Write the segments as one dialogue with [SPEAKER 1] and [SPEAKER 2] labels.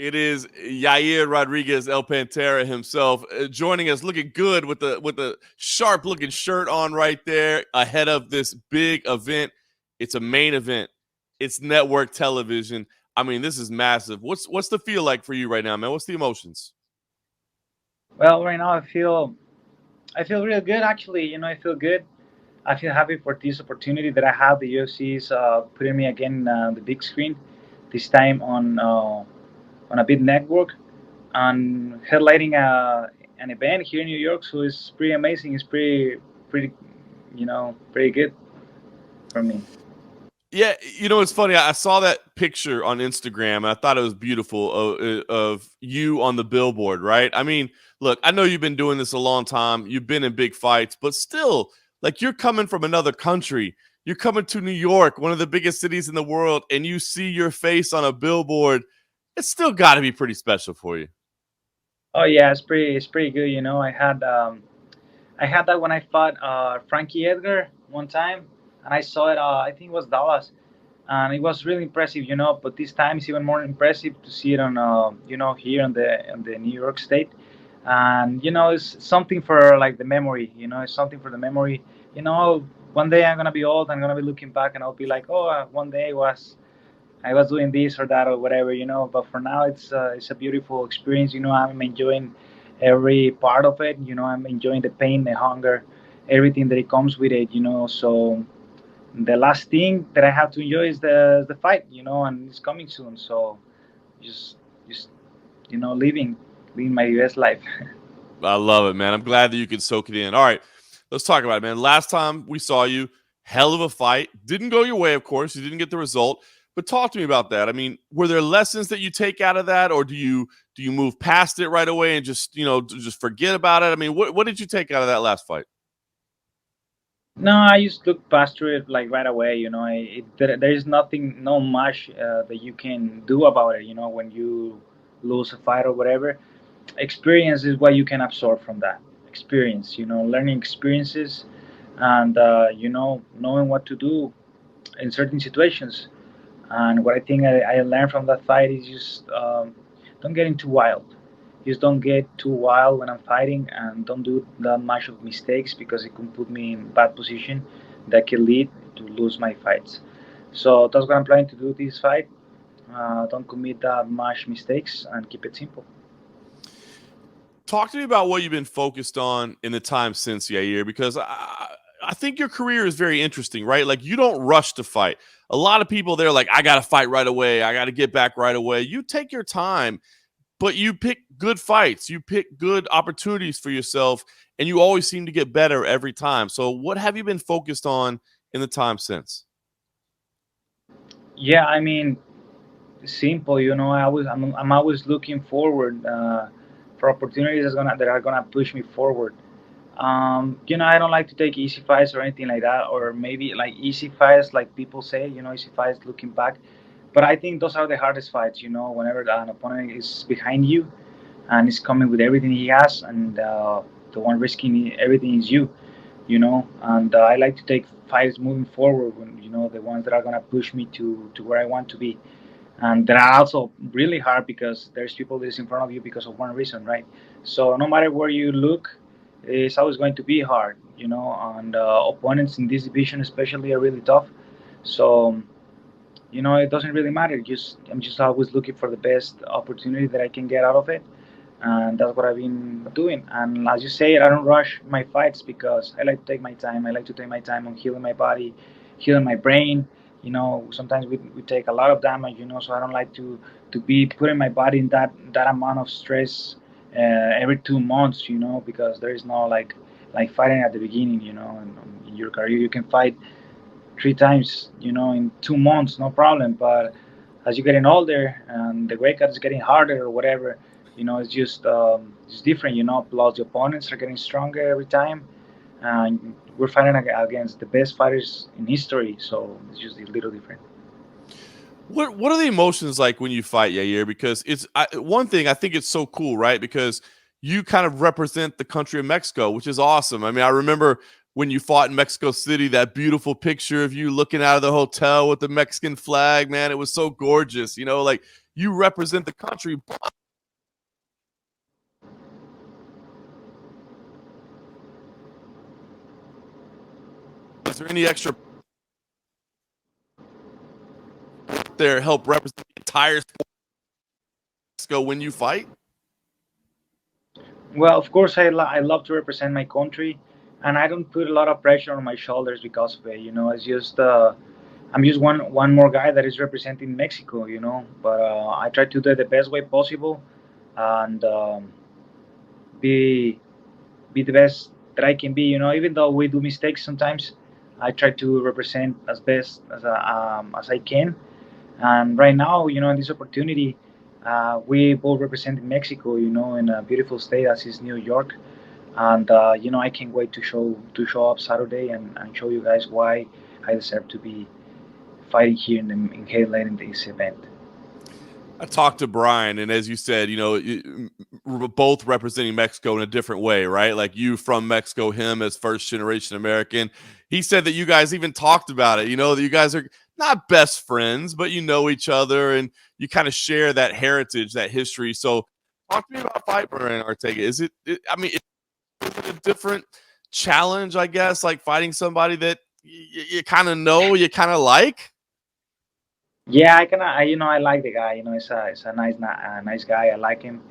[SPEAKER 1] It is Yair Rodriguez, El Pantera himself, joining us, looking good with the sharp looking shirt on right there ahead of this big event. It's a main event. It's network television. I mean, this is massive. What's the feel like for you right now, man? What's the emotions?
[SPEAKER 2] Well, right now I feel real good actually. I feel good. I feel happy for this opportunity that I have. The UFC is putting me again on the big screen, this time on a big network, and headlighting an event here in New York. So it's pretty amazing. It's pretty, pretty good for me.
[SPEAKER 1] Yeah, it's funny. I saw that picture on Instagram, and I thought it was beautiful of you on the billboard, right? I mean, look, I know you've been doing this a long time. You've been in big fights, but still, like you're coming from another country. You're coming to New York, one of the biggest cities in the world, and you see your face on a billboard. It's still got to be pretty special for you.
[SPEAKER 2] Oh yeah, it's pretty good. I had that when I fought Frankie Edgar one time, and I saw it. I think it was Dallas, and it was really impressive. But this time it's even more impressive to see it on here on the New York State, and it's something for like the memory. It's something for the memory. One day I'm gonna be old. I'm gonna be looking back, and I'll be like, oh, one day I was doing this or that or whatever. But for now, it's a beautiful experience. I'm enjoying every part of it. I'm enjoying the pain, the hunger, everything that it comes with it. So the last thing that I have to enjoy is the fight. And it's coming soon. So just living my best life.
[SPEAKER 1] I love it, man. I'm glad that you could soak it in. All right, let's talk about it, man. Last time we saw you, hell of a fight. Didn't go your way, of course. You didn't get the result. But talk to me about that. I mean, were there lessons that you take out of that, or do you move past it right away and just forget about it? I mean, what did you take out of that last fight?
[SPEAKER 2] No, I just look past through it like right away. There is nothing, no much that you can do about it. When you lose a fight or whatever, experience is what you can absorb from that experience. Learning experiences, and knowing what to do in certain situations. And what I think I learned from that fight is just don't get into wild. Just don't get too wild when I'm fighting, and don't do that much of mistakes because it can put me in bad position that can lead to lose my fights. So that's what I'm planning to do this fight. Don't commit that much mistakes and keep it simple.
[SPEAKER 1] Talk to me about what you've been focused on in the time since Yair, because I think your career is very interesting, right? Like you don't rush to fight. A lot of people they're like, I got to fight right away. I got to get back right away. You take your time, but you pick good fights. You pick good opportunities for yourself, and you always seem to get better every time. So, what have you been focused on in the time since?
[SPEAKER 2] Yeah, I mean, simple. I'm always looking forward for opportunities that are gonna push me forward. I don't like to take easy fights or anything like that, or maybe like easy fights, like people say, easy fights looking back. But I think those are the hardest fights, whenever an opponent is behind you and is coming with everything he has, and the one risking everything is you. And I like to take fights moving forward when, the ones that are going to push me to where I want to be. And that are also really hard because there's people that is in front of you because of one reason, right? So no matter where you look, it's always going to be hard. And opponents in this division especially are really tough. So it doesn't really matter. Just I'm just always looking for the best opportunity that I can get out of it, and that's what I've been doing. And as you say, I don't rush my fights because I like to take my time. I like to take my time on healing my body, healing my brain. Sometimes we take a lot of damage. So I don't like to be putting my body in that amount of stress every 2 months. Because there is no like fighting at the beginning. In your career you can fight 3 times, in 2 months, no problem. But as you're getting older and the weight cut is getting harder or whatever, it's different. Plus the opponents are getting stronger every time, and we're fighting against the best fighters in history, so it's just a little different.
[SPEAKER 1] What are the emotions like when you fight, Yair? Because one thing I think it's so cool, right? Because you kind of represent the country of Mexico, which is awesome. I mean, I remember when you fought in Mexico City, that beautiful picture of you looking out of the hotel with the Mexican flag, man. It was so gorgeous. Like you represent the country. Is there any extra there help represent the entire Mexico when you fight?
[SPEAKER 2] Well, of course, I love to represent my country, and I don't put a lot of pressure on my shoulders because of it. It's just I'm just one more guy that is representing Mexico. But I try to do it the best way possible, and be be the best that I can be. Even though we do mistakes sometimes, I try to represent as best as I can. And right now, in this opportunity, we both representing Mexico. In a beautiful state as is New York, and I can't wait to show up Saturday and show you guys why I deserve to be fighting here in headlining this event.
[SPEAKER 1] I talked to Brian, and as you said, we're both representing Mexico in a different way, right? Like you from Mexico, him as first generation American. He said that you guys even talked about it, that you guys are not best friends, but you know each other and you kind of share that heritage, that history. So talk to me about fight Brian Ortega. Is it a different challenge, I guess, like fighting somebody that you kind of know, you kind of like?
[SPEAKER 2] Yeah, I like the guy. It's a nice guy. I like him.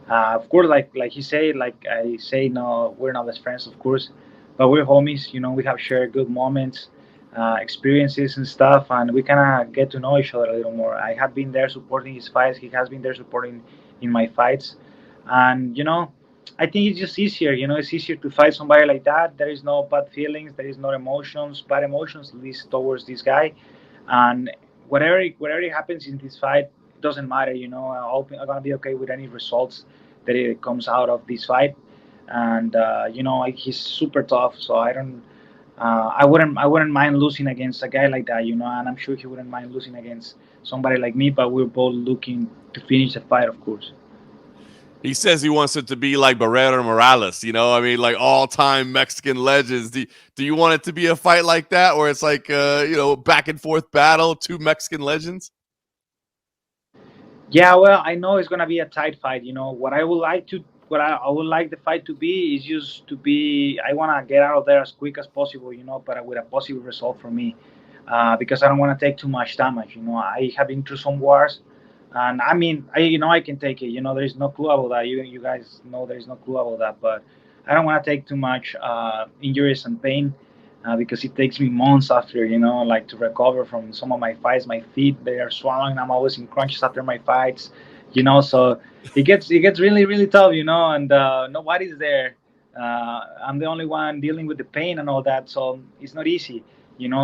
[SPEAKER 2] Of course, like he say, like I say, no, we're not best friends, of course, but we're homies. We have shared good moments, experiences and stuff, and we kind of get to know each other a little more. I have been there supporting his fights. He has been there supporting in my fights, and I think it's just easier. It's easier to fight somebody like that. There is no bad feelings. There is no bad emotions, at least towards this guy, and whatever happens in this fight, it doesn't matter. I'm gonna be okay with any results that it comes out of this fight, and he's super tough, so I wouldn't mind losing against a guy like that. And I'm sure he wouldn't mind losing against somebody like me. But we're both looking to finish the fight, of course.
[SPEAKER 1] He says he wants it to be like Barrera Morales, like all-time Mexican legends. Do you want it to be a fight like that where it's like, back and forth battle, two Mexican legends?
[SPEAKER 2] Yeah, well, I know it's gonna be a tight fight. What I would like the fight to be is just to be. I wanna get out of there as quick as possible. But with a positive result for me, because I don't want to take too much damage. I have been through some wars, and I mean, I can take it. There is no clue about that. You guys know there is no clue about that, but I don't want to take too much injuries and pain. Because it takes me months after, like to recover from some of my fights. My feet, they are swelling. I'm always in crunches after my fights, so it gets really really tough, and nobody's there. I'm the only one dealing with the pain and all that, so it's not easy,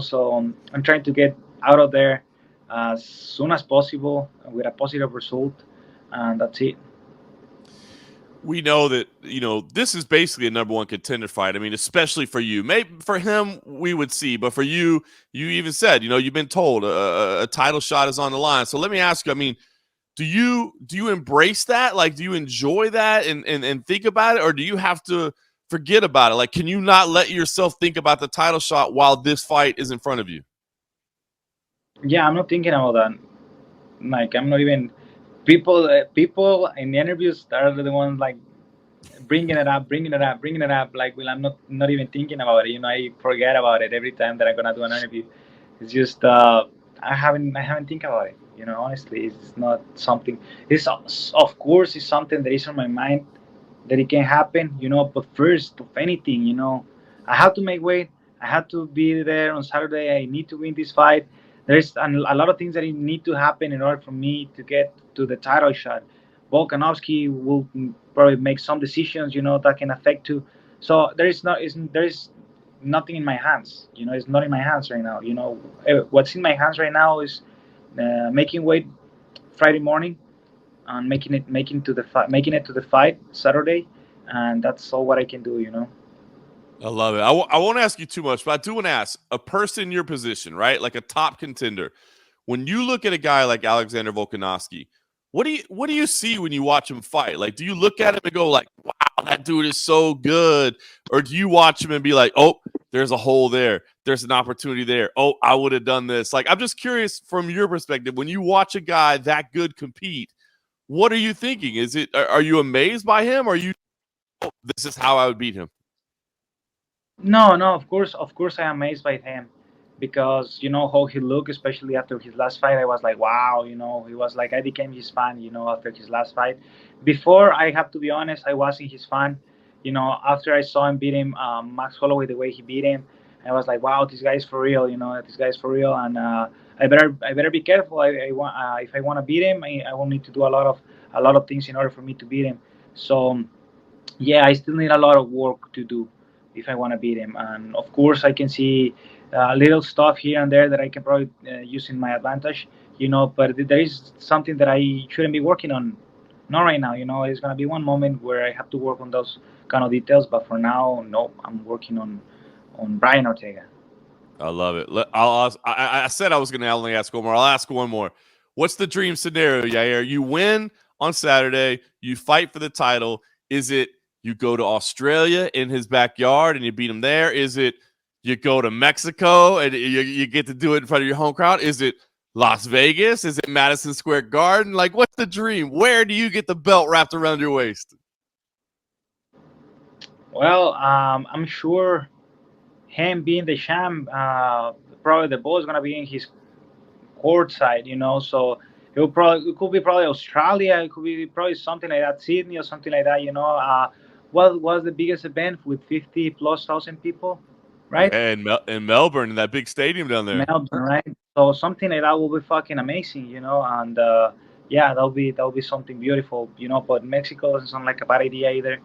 [SPEAKER 2] So I'm trying to get out of there as soon as possible with a positive result, and that's it.
[SPEAKER 1] We know that, this is basically a number one contender fight. I mean, especially for you. Maybe for him, we would see. But for you, you even said, you've been told a title shot is on the line. So let me ask you, I mean, do you embrace that? Like, do you enjoy that and think about it? Or do you have to forget about it? Like, can you not let yourself think about the title shot while this fight is in front of you?
[SPEAKER 2] Yeah, I'm not thinking about that. Like, I'm not even people in the interviews are the ones like bringing it up. Like, well, I'm not even thinking about it. I forget about it every time that I'm gonna do an interview. It's just I haven't think about it. Honestly, it's not something. It's of course it's something that is on my mind that it can happen. But first of anything, I have to make weight. I have to be there on Saturday. I need to win this fight. There's a lot of things that need to happen in order for me to get to the title shot. Volkanovski will probably make some decisions, that can affect too. So there is nothing in my hands. It's not in my hands right now. What's in my hands right now is making weight Friday morning and making it to the fight Saturday, and that's all what I can do.
[SPEAKER 1] I love it. I won't ask you too much, but I do want to ask a person in your position, right? Like a top contender. When you look at a guy like Alexander Volkanovski, what do you see when you watch him fight? Like, do you look at him and go like, "Wow, that dude is so good," or do you watch him and be like, "Oh, there's a hole there. There's an opportunity there. Oh, I would have done this. Like, I'm just curious from your perspective, when you watch a guy that good compete, what are you thinking? Are you amazed by him? Or are you, oh, this is how I would beat him?
[SPEAKER 2] No, no, of course, I am amazed by him because you know how he looked, especially after his last fight. I was like, wow, you know, he was like I became his fan, you know, after his last fight. Before, I have to be honest, I wasn't his fan. You know, after I saw him beat him, Max Holloway, the way he beat him, I was like, wow, this guy's for real. You know, this guy's for real, and I better be careful. I want if I want to beat him, I will need to do a lot of things in order for me to beat him. So yeah, I still need a lot of work to do if I want to beat him. And of course, I can see little stuff here and there that I can probably use in my advantage, you know. But there is something that I shouldn't be working on, not right now. You know, it's gonna be one moment where I have to work on those kind of details. But for now, no, I'm working on Brian Ortega.
[SPEAKER 1] I love it. I'll ask, I said I was going to only ask one more. I'll ask one more. What's the dream scenario, Yair? You win on Saturday. You fight for the title. Is it you go to Australia in his backyard and you beat him there? Is it you go to Mexico and you get to do it in front of your home crowd? Is it Las Vegas? Is it Madison Square Garden? Like, what's the dream? Where do you get the belt wrapped around your waist?
[SPEAKER 2] Well, I'm sure him being the champ, probably the ball is gonna be in his court side, you know. So it could be probably Australia, it could be probably something like that, Sydney or something like that, you know. What was the biggest event with 50 plus thousand people, right?
[SPEAKER 1] Yeah, in Melbourne, in that big stadium down there.
[SPEAKER 2] Melbourne, right? So something like that will be fucking amazing, you know. And yeah, that'll be something beautiful, you know. But Mexico doesn't sound like a bad idea either.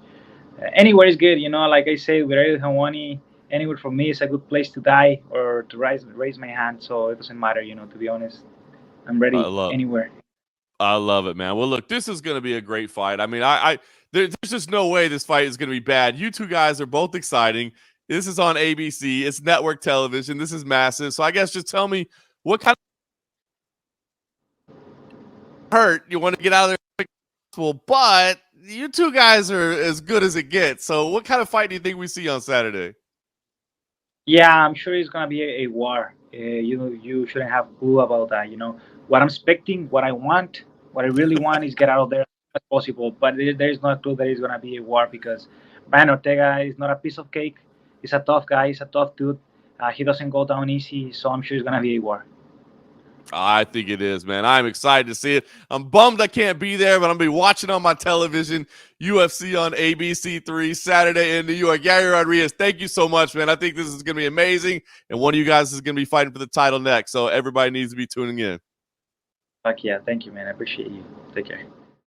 [SPEAKER 2] Anywhere is good, you know. Like I say, wherever Hawaii, anywhere for me is a good place to die or to raise my hand. So it doesn't matter, you know. To be honest, I'm
[SPEAKER 1] I
[SPEAKER 2] ready
[SPEAKER 1] love
[SPEAKER 2] anywhere.
[SPEAKER 1] I love it, man. Well, look, this is going to be a great fight. I mean, there's just no way this fight is going to be bad. You two guys are both exciting. This is on ABC. It's network television. This is massive. So I guess just tell me what kind of hurt you want to get out of there as quick as possible, but you two guys are as good as it gets. So what kind of fight do you think we see on Saturday?
[SPEAKER 2] Yeah, I'm sure it's gonna be a war. You shouldn't have clue about that. You know what I'm expecting, what I want, what I really want is get out of there as soon as possible. But there's no clue that it's gonna be a war because Brian Ortega is not a piece of cake. He's a tough guy. He's a tough dude. He doesn't go down easy, so I'm sure it's gonna be a war.
[SPEAKER 1] I think it is, man. I'm excited to see it. I'm bummed I can't be there, but I'm gonna be watching on my television. UFC on ABC3 Saturday in New York. Yair Rodriguez, thank you so much, man. I think this is gonna be amazing, and one of you guys is gonna be fighting for the title next. So everybody needs to be tuning in.
[SPEAKER 2] Fuck yeah, thank you, man. I appreciate you. Take care.